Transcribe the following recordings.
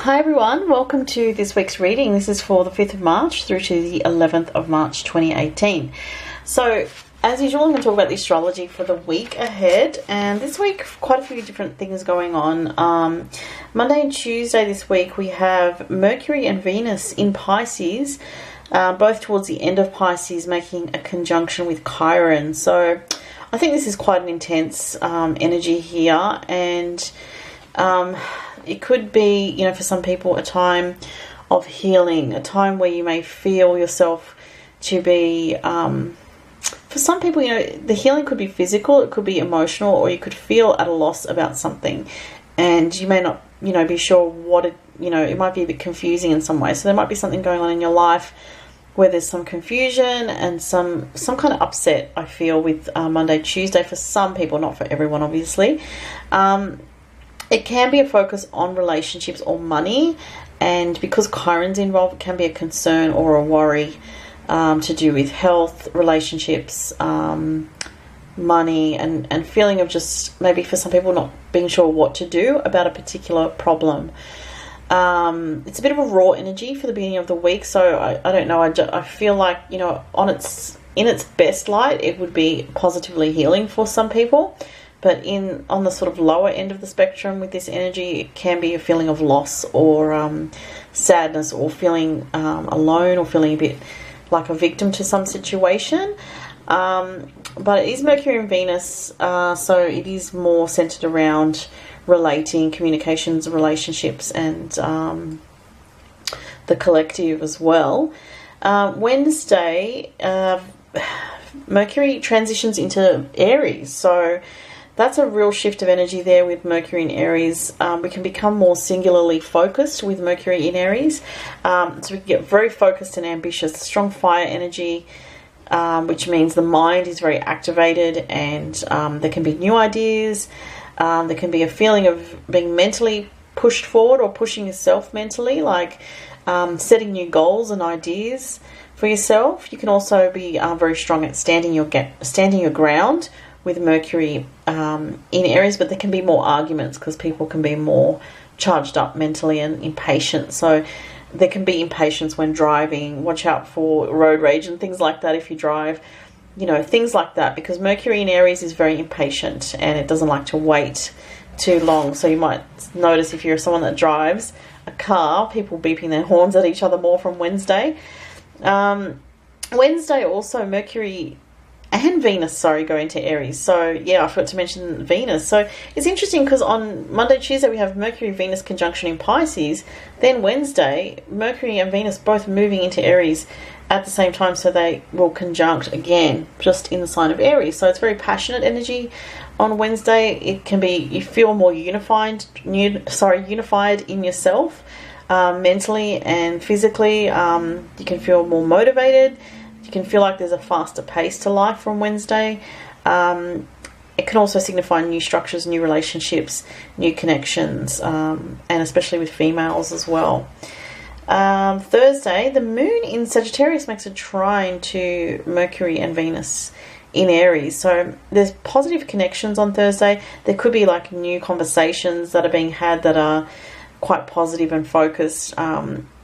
Hi everyone, welcome to this week's reading. This is for the 5th of March through to the 11th of March 2018. So, as usual, I'm going to talk about the astrology for the week ahead. And this week, quite a few different things going on. Monday and Tuesday this week, we have Mercury and Venus in Pisces, both towards the end of Pisces, making a conjunction with Chiron. So, I think this is quite an intense energy here. And it could be, for some people, a time of healing, a time where you may feel yourself to be, for some people, the healing could be physical, it could be emotional, or you could feel at a loss about something. And you may not, be sure what it might be a bit confusing in some way. So there might be something going on in your life where there's some confusion and some kind of upset, I feel, with Monday, Tuesday for some people, not for everyone, obviously. It can be a focus on relationships or money, and because Chiron's involved, it can be a concern or a worry to do with health, relationships, money, and feeling of just maybe for some people not being sure what to do about a particular problem. It's a bit of a raw energy for the beginning of the week, so I don't know. I feel like, in its best light, it would be positively healing for some people. But on the sort of lower end of the spectrum with this energy, it can be a feeling of loss or sadness, or feeling alone, or feeling a bit like a victim to some situation. But it is Mercury and Venus, so it is more centered around relating, communications, relationships, and the collective as well. Wednesday, Mercury transitions into Aries, so that's a real shift of energy there with Mercury in Aries. We can become more singularly focused with Mercury in Aries. So we can get very focused and ambitious, strong fire energy, which means the mind is very activated, and there can be new ideas. There can be a feeling of being mentally pushed forward, or pushing yourself mentally, like setting new goals and ideas for yourself. You can also be very strong at standing your ground with Mercury in Aries, but there can be more arguments because people can be more charged up mentally and impatient. So there can be impatience when driving. Watch out for road rage and things like that if you drive, things like that, because Mercury in Aries is very impatient and it doesn't like to wait too long. So you might notice, if you're someone that drives a car, people beeping their horns at each other more from Wednesday. Wednesday also, Mercury and Venus, go into Aries. So, I forgot to mention Venus. So, it's interesting because on Monday, Tuesday, we have Mercury-Venus conjunction in Pisces. Then Wednesday, Mercury and Venus both moving into Aries at the same time. So, they will conjunct again, just in the sign of Aries. So, it's very passionate energy on Wednesday. It can be, you feel more unified in yourself, mentally and physically. You can feel more motivated. You can feel like there's a faster pace to life from Wednesday. It can also signify new structures, new relationships, new connections, and especially with females as well. Thursday, the moon in Sagittarius makes a trine to Mercury and Venus in Aries. So there's positive connections on Thursday. There could be like new conversations that are being had that are quite positive and focused,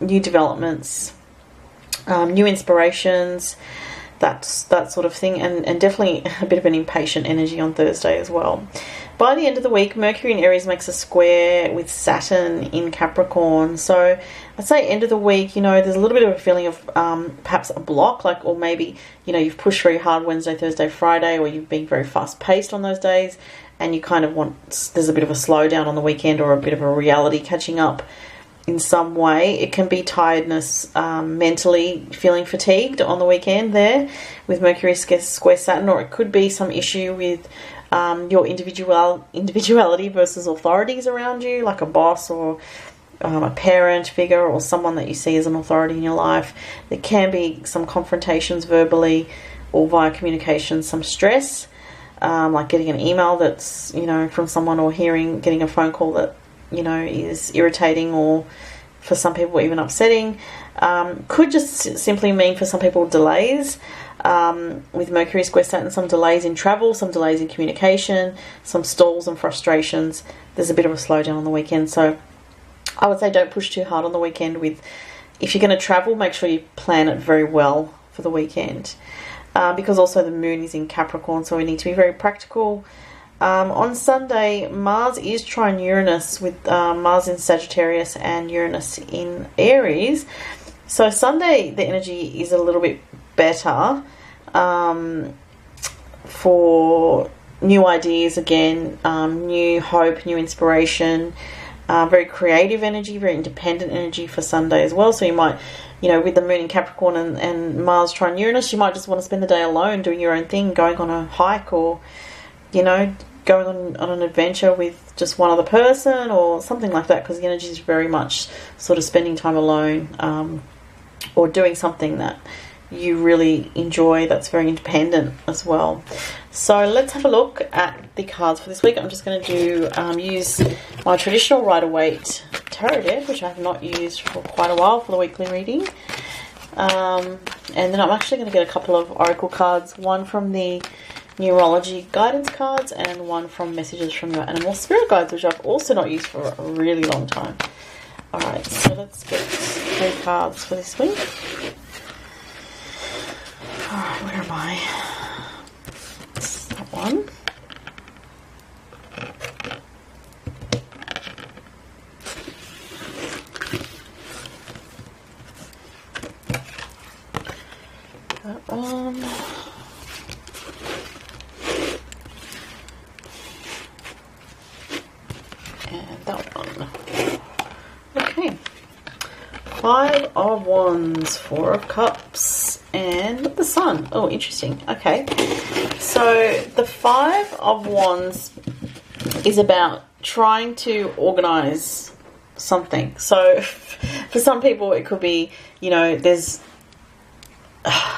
new developments, new inspirations, that sort of thing, and definitely a bit of an impatient energy on Thursday as well. By the end of the week, Mercury in Aries makes a square with Saturn in Capricorn. So I'd say end of the week, there's a little bit of a feeling of perhaps a block, or maybe, you've pushed very hard Wednesday, Thursday, Friday, or you've been very fast-paced on those days, and you kind of there's a bit of a slowdown on the weekend, or a bit of a reality catching up in some way. It can be tiredness, mentally feeling fatigued on the weekend there with Mercury square Saturn, or it could be some issue with your individuality versus authorities around you, like a boss or a parent figure, or someone that you see as an authority in your life. There can be some confrontations verbally or via communication, some stress, like getting an email that's, from someone, or getting a phone call that is irritating, or for some people even upsetting. Could just simply mean for some people delays with Mercury square Saturn, some delays in travel, some delays in communication, some stalls and frustrations. There's a bit of a slowdown on the weekend. So I would say don't push too hard on the weekend. If you're going to travel, make sure you plan it very well for the weekend. Because also the moon is in Capricorn, so we need to be very practical. On Sunday, Mars is trine Uranus, with Mars in Sagittarius and Uranus in Aries. So Sunday, the energy is a little bit better for new ideas again, new hope, new inspiration, very creative energy, very independent energy for Sunday as well. So you might, with the moon in Capricorn and Mars trine Uranus, you might just want to spend the day alone doing your own thing, going on a hike, or, going on an adventure with just one other person or something like that, because the energy is very much sort of spending time alone, or doing something that you really enjoy that's very independent as well. So let's have a look at the cards for this week. I'm just going to use my traditional Rider-Waite tarot deck, which I have not used for quite a while, for the weekly reading. And then I'm actually going to get a couple of oracle cards, one from the numerology guidance cards and one from messages from your animal spirit guides, which I've also not used for a really long time. Alright, so let's get 3 cards for this week. Alright, where am I? That's that one. That one. And that one. Okay. 5 of Wands, 4 of Cups, and the Sun. Oh, interesting. Okay. So the 5 of Wands is about trying to organize something. So for some people it could be,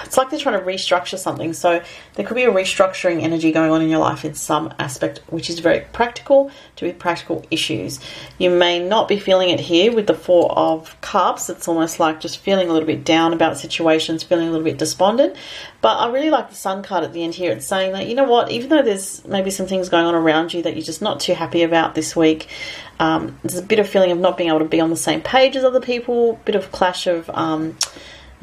it's like they're trying to restructure something. So there could be a restructuring energy going on in your life in some aspect, which is very practical, to be practical issues. You may not be feeling it here with the 4 of Cups. It's almost like just feeling a little bit down about situations, feeling a little bit despondent. But I really like the Sun card at the end here. It's saying that, even though there's maybe some things going on around you that you're just not too happy about this week, there's a bit of feeling of not being able to be on the same page as other people, bit of clash of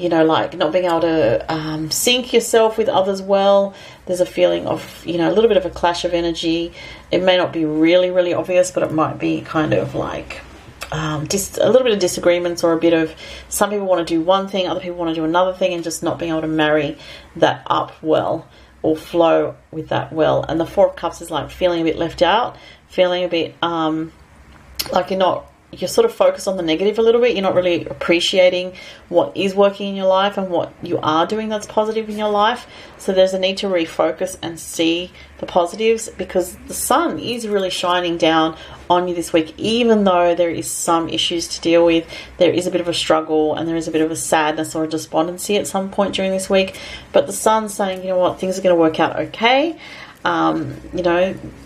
like not being able to sync yourself with others well. There's a feeling of, a little bit of a clash of energy. It may not be really, really obvious, but it might be kind of like just a little bit of disagreements, or a bit of, some people want to do one thing, other people want to do another thing, and just not being able to marry that up well or flow with that well. And the 4 of Cups is like feeling a bit left out, feeling a bit like you're sort of focused on the negative a little bit. You're not really appreciating what is working in your life and what you are doing that's positive in your life. So there's a need to refocus and see the positives, because the sun is really shining down on you this week. Even though there is some issues to deal with, there is a bit of a struggle and there is a bit of a sadness or a despondency at some point during this week. But the sun's saying, you know what, things are going to work out okay.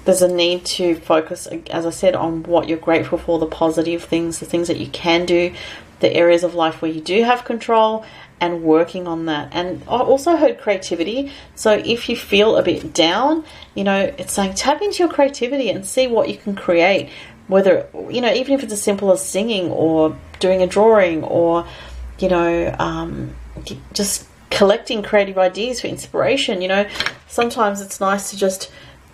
There's a need to focus, as I said, on what you're grateful for, the positive things, the things that you can do, the areas of life where you do have control, and working on that. And I also heard creativity. So if you feel a bit down, it's saying tap into your creativity and see what you can create, whether, even if it's as simple as singing or doing a drawing, or, just collecting creative ideas for inspiration. Sometimes it's nice to just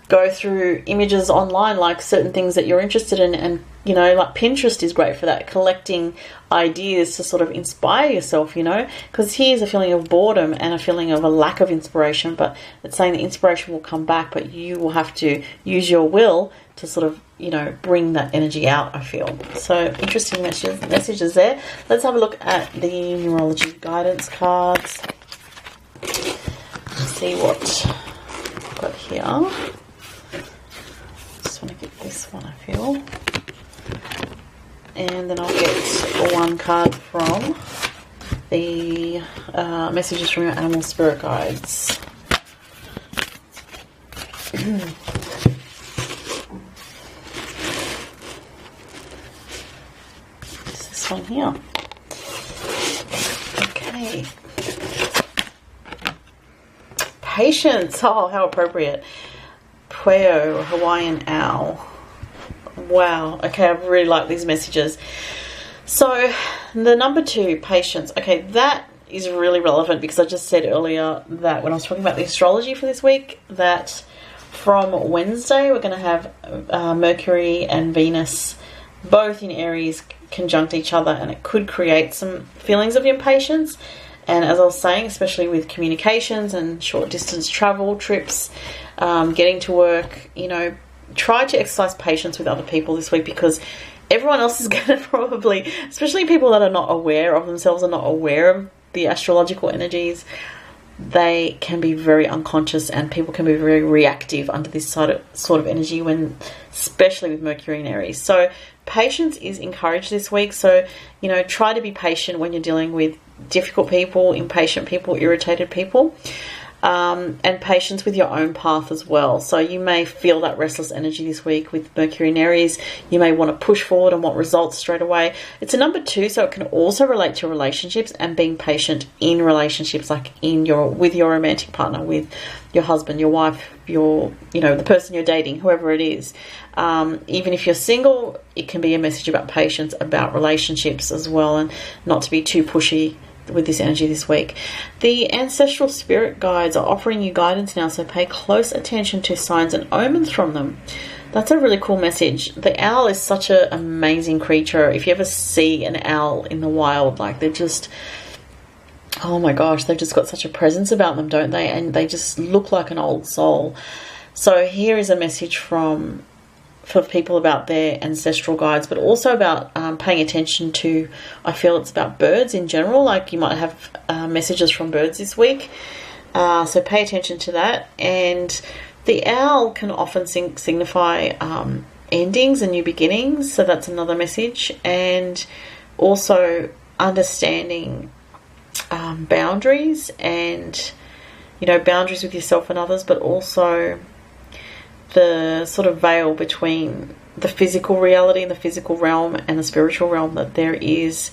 go through images online, like certain things that you're interested in, and like Pinterest is great for that, collecting ideas to sort of inspire yourself, because here's a feeling of boredom and a feeling of a lack of inspiration, but it's saying the inspiration will come back, but you will have to use your will to sort of bring that energy out, I feel. So interesting messages there. Let's have a look at the numerology guidance cards. Let's see what I've got here. Just want to get this one, I feel. And then I'll get one card from the messages from your animal spirit guides. It's this one here. Okay. Patience. Oh, how appropriate. Pueo, Hawaiian owl. Wow. Okay, I really like these messages. So the number 2, patience. Okay, that is really relevant because I just said earlier that when I was talking about the astrology for this week, that from Wednesday we're going to have Mercury and Venus both in Aries conjunct each other, and it could create some feelings of impatience. And as I was saying, especially with communications and short distance travel, trips, getting to work, you know, try to exercise patience with other people this week, because everyone else is going to probably, especially people that are not aware of themselves, are not aware of the astrological energies, they can be very unconscious, and people can be very reactive under this sort of energy, when, especially with Mercury in Aries. So patience is encouraged this week. So, you know, try to be patient when you're dealing with difficult people, impatient people, irritated people. And patience with your own path as well. So you may feel that restless energy this week with Mercury in Aries. You may want to push forward and want results straight away. It's a number 2, so it can also relate to relationships and being patient in relationships, like with your romantic partner, with your husband, your wife, the person you're dating, whoever it is. Even if you're single, it can be a message about patience, about relationships as well, and not to be too pushy with this energy this week. The ancestral spirit guides are offering you guidance now, so pay close attention to signs and omens from them. That's a really cool message. The owl is such an amazing creature. If you ever see an owl in the wild, like, they're just, oh my gosh, they've just got such a presence about them, don't they? And they just look like an old soul. So here is a message for people about their ancestral guides, but also about paying attention to, I feel it's about birds in general. Like, you might have messages from birds this week. So pay attention to that. And the owl can often signify endings and new beginnings. So that's another message. And also understanding boundaries, and, you know, boundaries with yourself and others, but also the sort of veil between the physical reality and the physical realm and the spiritual realm, that there is,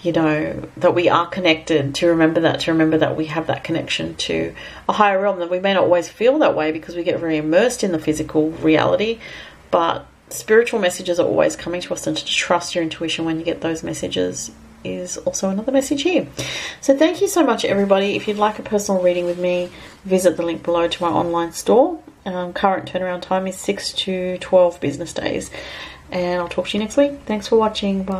you know, that we are connected, to remember that we have that connection to a higher realm. That we may not always feel that way because we get very immersed in the physical reality, but spiritual messages are always coming to us, and to trust your intuition when you get those messages is also another message here. So thank you so much, everybody. If you'd like a personal reading with me, visit the link below to my online store. Current turnaround time is 6 to 12 business days. And I'll talk to you next week. Thanks for watching. Bye.